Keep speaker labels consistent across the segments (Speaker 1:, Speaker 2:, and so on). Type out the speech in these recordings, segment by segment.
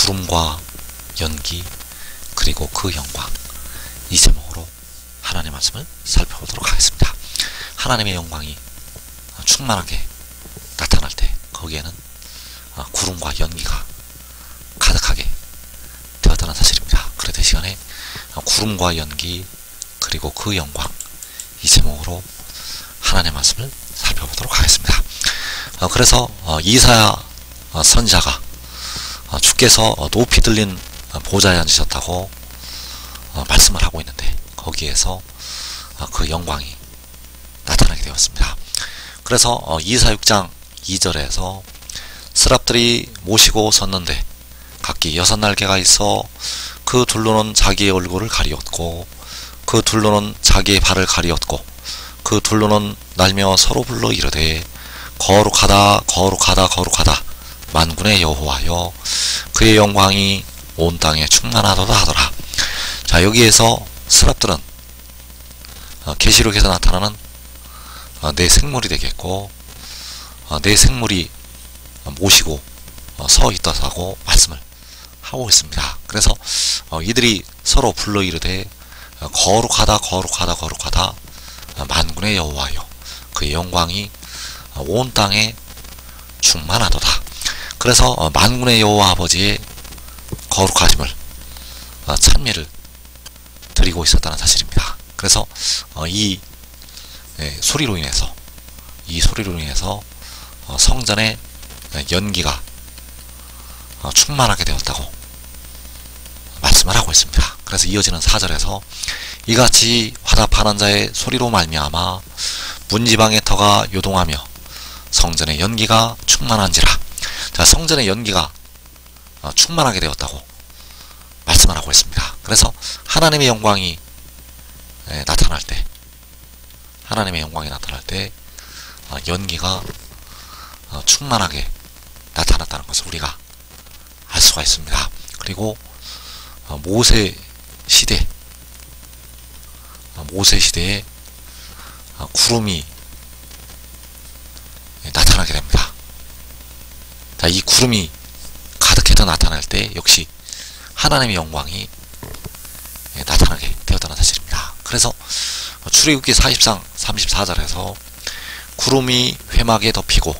Speaker 1: 구름과 연기 그리고 그 영광, 이 제목으로 하나님의 말씀을 살펴보도록 하겠습니다. 하나님의 영광이 충만하게 나타날 때 거기에는 구름과 연기가 가득하게 되었다는 사실입니다. 그래도 이 시간에 구름과 연기 그리고 그 영광, 이 제목으로 하나님의 말씀을 살펴보도록 하겠습니다. 그래서 이사야 선지자가 주께서 높이 들린 보좌에 앉으셨다고 말씀을 하고 있는데, 거기에서 그 영광이 나타나게 되었습니다. 그래서 이사야 6장 2절에서 스랍들이 모시고 섰는데 각기 6날개가 있어 그 둘로는 자기의 얼굴을 가리었고 그 둘로는 자기의 발을 가리었고 그 둘로는 날며 서로 불러 이르되 거룩하다 거룩하다 거룩하다 만군의 여호와여, 그의 영광이 온 땅에 충만하도다 하더라. 자, 여기에서 스랍들은 계시록에서 나타나는 내 생물이 되겠고, 내 생물이 모시고 서 있다고 말씀을 하고 있습니다. 그래서 이들이 서로 불러 이르되 거룩하다 거룩하다 거룩하다 만군의 여호와여, 그의 영광이 온 땅에 충만하도다. 그래서 만군의 여호와 아버지의 거룩하심을 찬미를 드리고 있었다는 사실입니다. 그래서 이 소리로 인해서 성전의 연기가 충만하게 되었다고 말씀을 하고 있습니다. 그래서 이어지는 4절에서 이같이 화답하는 자의 소리로 말미암아 문지방의 터가 요동하며 성전의 연기가 충만한지라. 자, 성전의 연기가 충만하게 되었다고 말씀을 하고 있습니다. 그래서 하나님의 영광이 나타날 때, 연기가 충만하게 나타났다는 것을 우리가 알 수가 있습니다. 그리고 모세 시대에 구름이 나타나게 됩니다. 자, 이 구름이 가득해서 나타날 때 역시 하나님의 영광이 나타나게 되었다는 사실입니다. 그래서 출애굽기 40장 34절에서 구름이 회막에 덮이고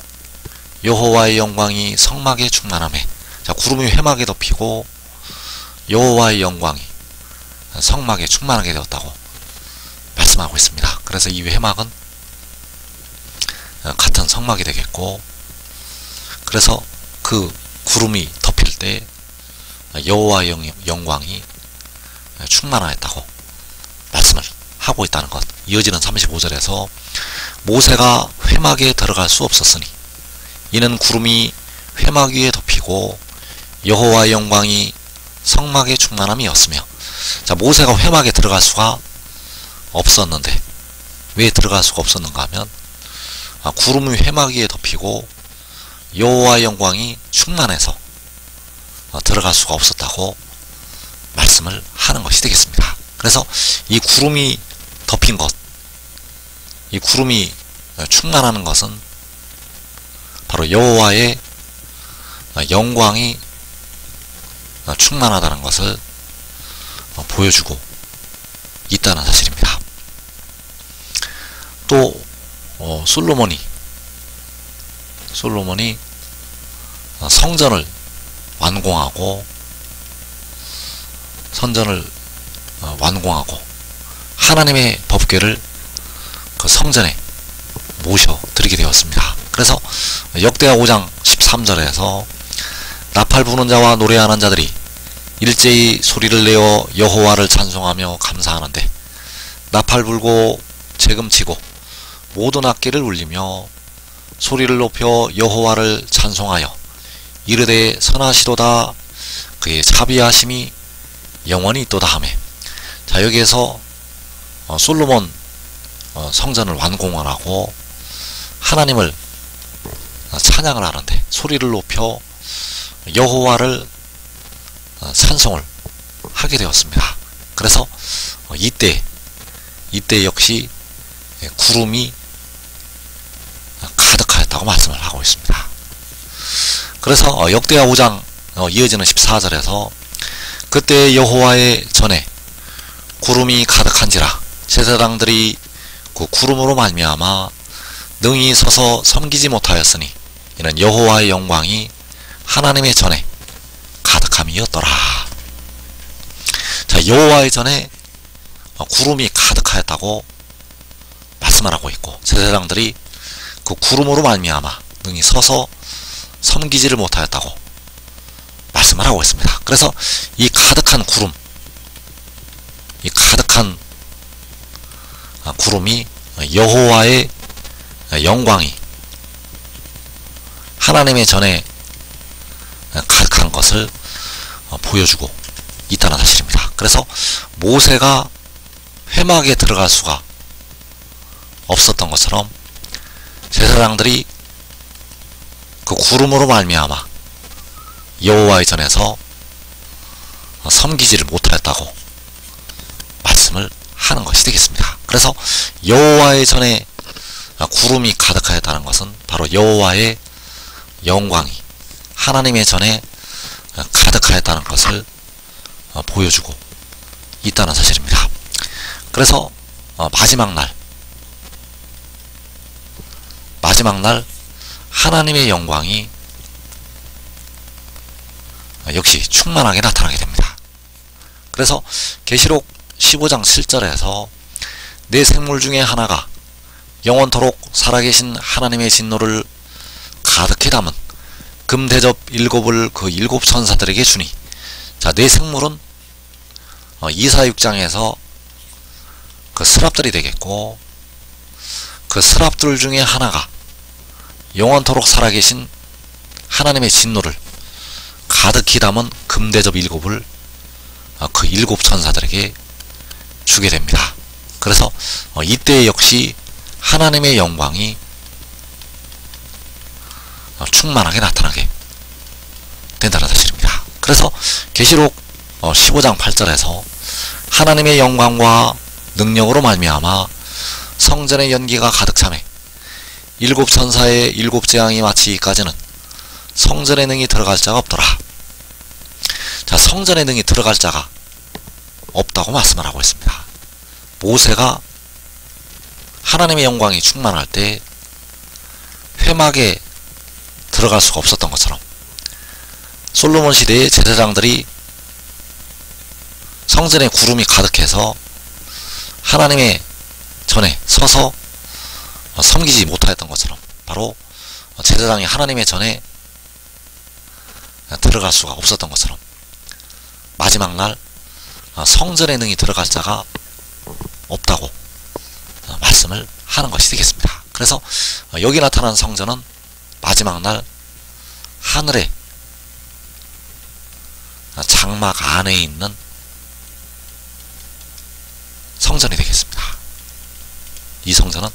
Speaker 1: 여호와의 영광이 성막에 충만하매, 자, 구름이 회막에 덮이고 여호와의 영광이 성막에 충만하게 되었다고 말씀하고 있습니다. 그래서 이 회막은 같은 성막이 되겠고, 그래서 그 구름이 덮일 때 여호와의 영광이 충만하였다고 말씀을 하고 있다는 것. 이어지는 35절에서 모세가 회막에 들어갈 수 없었으니 이는 구름이 회막 위에 덮이고 여호와의 영광이 성막의 충만함이었으며. 자, 모세가 회막에 들어갈 수가 없었는데, 왜 들어갈 수가 없었는가 하면 구름이 회막 위에 덮이고 여호와의 영광이 충만해서 들어갈 수가 없었다고 말씀을 하는 것이 되겠습니다. 그래서 이 구름이 덮인 것, 이 구름이 충만하는 것은 바로 여호와의 영광이 충만하다는 것을 보여주고 있다는 사실입니다. 또 솔로몬이 성전을 완공하고 하나님의 법궤를 그 성전에 모셔 드리게 되었습니다. 그래서 역대하 5장 13절에서 나팔 부는 자와 노래하는 자들이 일제히 소리를 내어 여호와를 찬송하며 감사하는데 나팔 불고 재금치고 모든 악기를 울리며 소리를 높여 여호와를 찬송하여 이르되 선하시도다, 그의 자비하심이 영원히 있도다 하매. 자, 여기에서 솔로몬 성전을 완공을 하고 하나님을 찬양을 하는데 소리를 높여 여호와를 찬송을 하게 되었습니다. 그래서 이때 역시 구름이 가득하였다고 말씀을 하고 있습니다. 그래서 역대하 5장 이어지는 14절에서 그때 여호와의 전에 구름이 가득한지라 제사장들이 그 구름으로 말미암아 능히 서서 섬기지 못하였으니 이는 여호와의 영광이 하나님의 전에 가득함이었더라. 자, 여호와의 전에 구름이 가득하였다고 말씀을 하고 있고 제사장들이 그 구름으로 말미암아 능히 서서 섬기지를 못하였다고 말씀을 하고 있습니다. 그래서 이 가득한 구름, 이 가득한 구름이 여호와의 영광이 하나님의 전에 가득한 것을 보여주고 있다는 사실입니다. 그래서 모세가 회막에 들어갈 수가 없었던 것처럼 제사장들이 그 구름으로 말미암아 여호와의 전에서 섬기지를 못하였다고 말씀을 하는 것이 되겠습니다. 그래서 여호와의 전에 구름이 가득하였다는 것은 바로 여호와의 영광이 하나님의 전에 가득하였다는 것을 보여주고 있다는 사실입니다. 그래서 마지막 날 하나님의 영광이 역시 충만하게 나타나게 됩니다. 그래서 계시록 15장 7절에서 네 생물 중에 하나가 영원토록 살아계신 하나님의 진노를 가득히 담은 금대접 7을 그 7 천사들에게 주니, 자, 네 생물은 이사 6장에서 그 스랍들이 되겠고, 그 스랍들 중에 하나가 영원토록 살아계신 하나님의 진노를 가득히 담은 금대접 7을 그 7 천사들에게 주게 됩니다. 그래서 이때 역시 하나님의 영광이 충만하게 나타나게 된다는 사실입니다. 그래서 계시록 15장 8절에서 하나님의 영광과 능력으로 말미암아 성전의 연기가 가득 차매 7 천사의 7 재앙이 마치기까지는 성전의 능이 들어갈 자가 없더라. 자, 성전의 능이 들어갈 자가 없다고 말씀을 하고 있습니다. 모세가 하나님의 영광이 충만할 때 회막에 들어갈 수가 없었던 것처럼 솔로몬 시대의 제사장들이 성전에 구름이 가득해서 하나님의 전에 서서 섬기지 못하였던 것처럼 바로 제사장이 하나님의 전에 들어갈 수가 없었던 것처럼 마지막 날 성전의 능이 들어갈 자가 없다고 말씀을 하는 것이 되겠습니다. 그래서 여기 나타난 성전은 마지막 날 하늘의 장막 안에 있는 성전이 되겠습니다. 이 성전은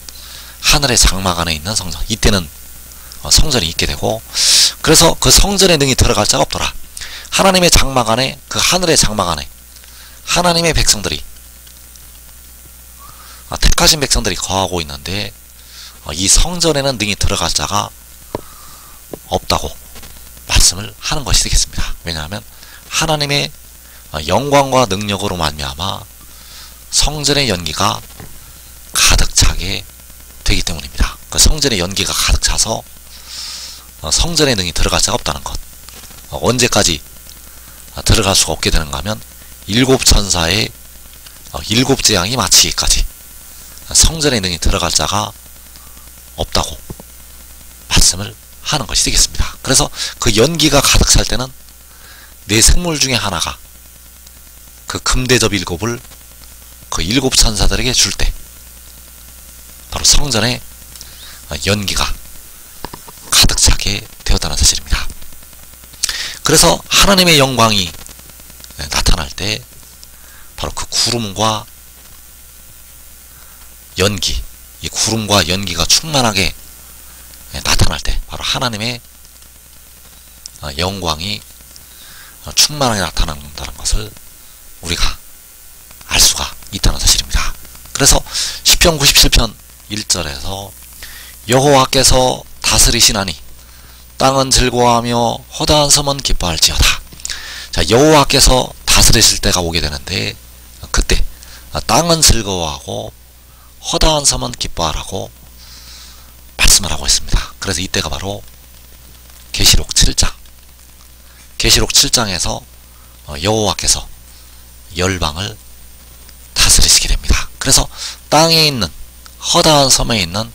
Speaker 1: 하늘의 장막 안에 있는 성전, 이때는 성전이 있게 되고, 그래서 그 성전의 능이 들어갈 자가 없더라. 하나님의 장막 안에, 그 하늘의 장막 안에 하나님의 백성들이, 택하신 백성들이 거하고 있는데 이 성전에는 능히 들어갈 자가 없다고 말씀을 하는 것이 되겠습니다. 왜냐하면 하나님의 영광과 능력으로 말미암아 성전의 연기가 가득 차게 되기 때문입니다. 그 성전의 연기가 가득 차서 성전의 능이 들어갈 자가 없다는 것. 언제까지 들어갈 수가 없게 되는가 하면 7 천사의 7 재앙이 마치기까지 성전의 능이 들어갈 자가 없다고 말씀을 하는 것이 되겠습니다. 그래서 그 연기가 가득 찰 때는 네 생물 중에 하나가 그 금대접 7을 그 7 천사들에게 줄 때 바로 성전에 연기가 가득 차게 되었다는 사실입니다. 그래서 하나님의 영광이 나타날 때 바로 그 구름과 연기, 이 구름과 연기가 충만하게 나타날 때 바로 하나님의 영광이 충만하게 나타난다는 것을 우리가 알 수가 있다는 사실입니다. 그래서 시편 97편 1절에서 여호와께서 다스리시나니 땅은 즐거워하며 허다한 섬은 기뻐할지어다. 자, 여호와께서 다스리실 때가 오게 되는데 그때 땅은 즐거워하고 허다한 섬은 기뻐하라고 말씀을 하고 있습니다. 그래서 이때가 바로 계시록 7장. 계시록 7장에서 여호와께서 열방을 다스리시게 됩니다. 그래서 땅에 있는 허다한 섬에 있는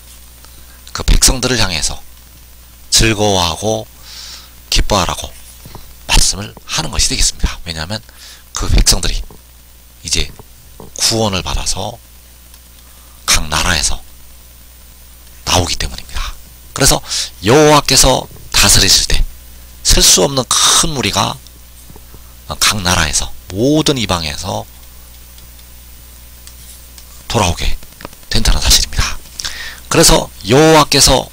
Speaker 1: 그 백성들을 향해서 즐거워하고 기뻐하라고 말씀을 하는 것이 되겠습니다. 왜냐하면 그 백성들이 이제 구원을 받아서 각 나라에서 나오기 때문입니다. 그래서 여호와께서 다스리실 때 셀 수 없는 큰 무리가 각 나라에서 모든 이방에서 돌아오게 된다는 사실입니다. 그래서 여호와께서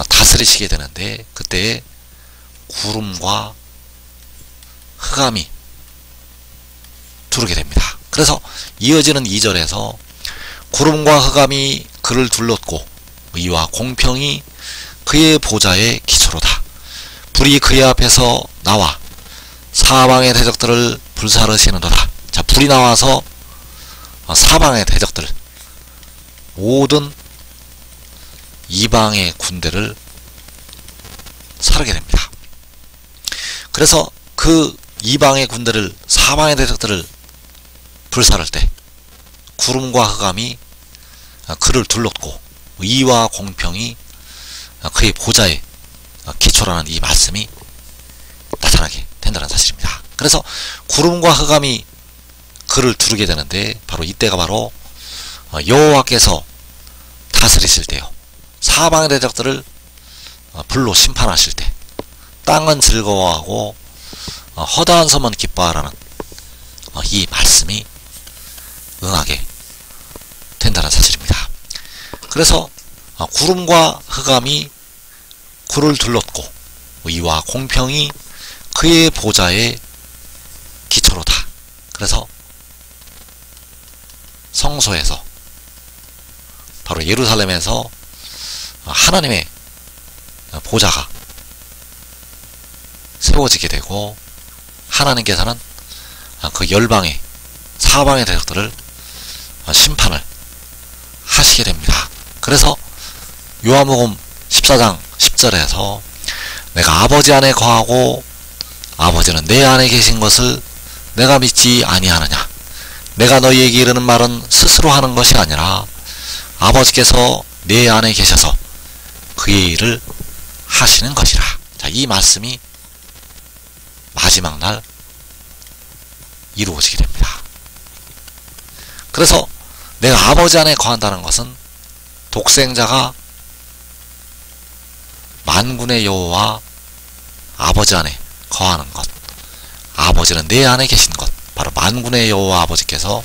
Speaker 1: 다스리시게 되는데 그때에 구름과 흑암이 두르게 됩니다. 그래서 이어지는 2절에서 구름과 흑암이 그를 둘렀고 의와 공평이 그의 보좌의 기초로다. 불이 그의 앞에서 나와 사방의 대적들을 불사르시는도다. 자, 불이 나와서 사방의 대적들 모든 이방의 군대를 사르게 됩니다. 그래서 그 이방의 군대를 사방의 대적들을 불사를 때 구름과 흑암이 그를 둘렀고 의와 공평이 그의 보좌의 기초라는 이 말씀이 나타나게 된다는 사실입니다. 그래서 구름과 흑암이 그를 두르게 되는데 바로 이때가 바로 여호와께서 다스리실 때요. 사방의 대적들을 불로 심판하실 때 땅은 즐거워하고 허다한 섬은 기뻐하라는 이 말씀이 응하게 된다는 사실입니다. 그래서 구름과 흑암이 그를 둘렀고 의와 공평이 그의 보좌의 기초로다. 그래서 성소에서 바로 예루살렘에서 하나님의 보좌가 세워지게 되고 하나님께서는 그 열방의 사방의 대적들을 심판을 하시게 됩니다. 그래서 요한복음 14장 10절에서 내가 아버지 안에 거하고 아버지는 내 안에 계신 것을 내가 믿지 아니하느냐. 내가 너희에게 이르는 말은 스스로 하는 것이 아니라 아버지께서 내 안에 계셔서 그의 일을 하시는 것이라. 자, 이 말씀이 마지막 날 이루어지게 됩니다. 그래서 내가 아버지 안에 거한다는 것은 독생자가 만군의 여호와 아버지 안에 거하는 것, 아버지는 내 안에 계신 것, 바로 만군의 여호와 아버지께서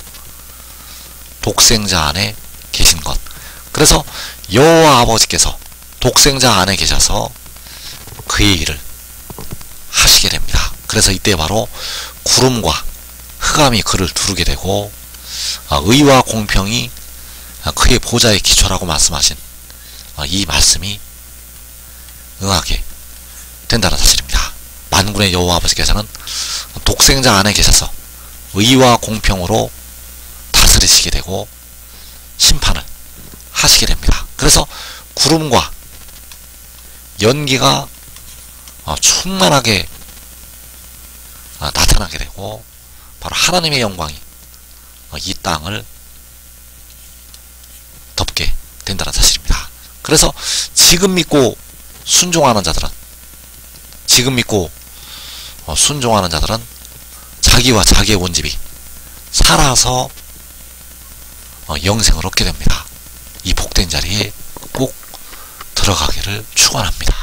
Speaker 1: 독생자 안에 계신 것. 그래서 여호와 아버지께서 독생자 안에 계셔서 그의 일을 하시게 됩니다. 그래서 이때 바로 구름과 흑암이 그를 두르게 되고 의와 공평이 그의 보좌의 기초라고 말씀하신 이 말씀이 응하게 된다는 사실입니다. 만군의 여호와 아버지께서는 독생자 안에 계셔서 의와 공평으로 다스리시게 되고 심판을 하시게 됩니다. 그래서 구름과 연기가 충만하게 나타나게 되고 바로 하나님의 영광이 이 땅을 덮게 된다는 사실입니다. 그래서 지금 믿고 순종하는 자들은 자기와 자기의 온집이 살아서 영생을 얻게 됩니다. 이 복된 자리에 꼭 들어가기를 축원합니다.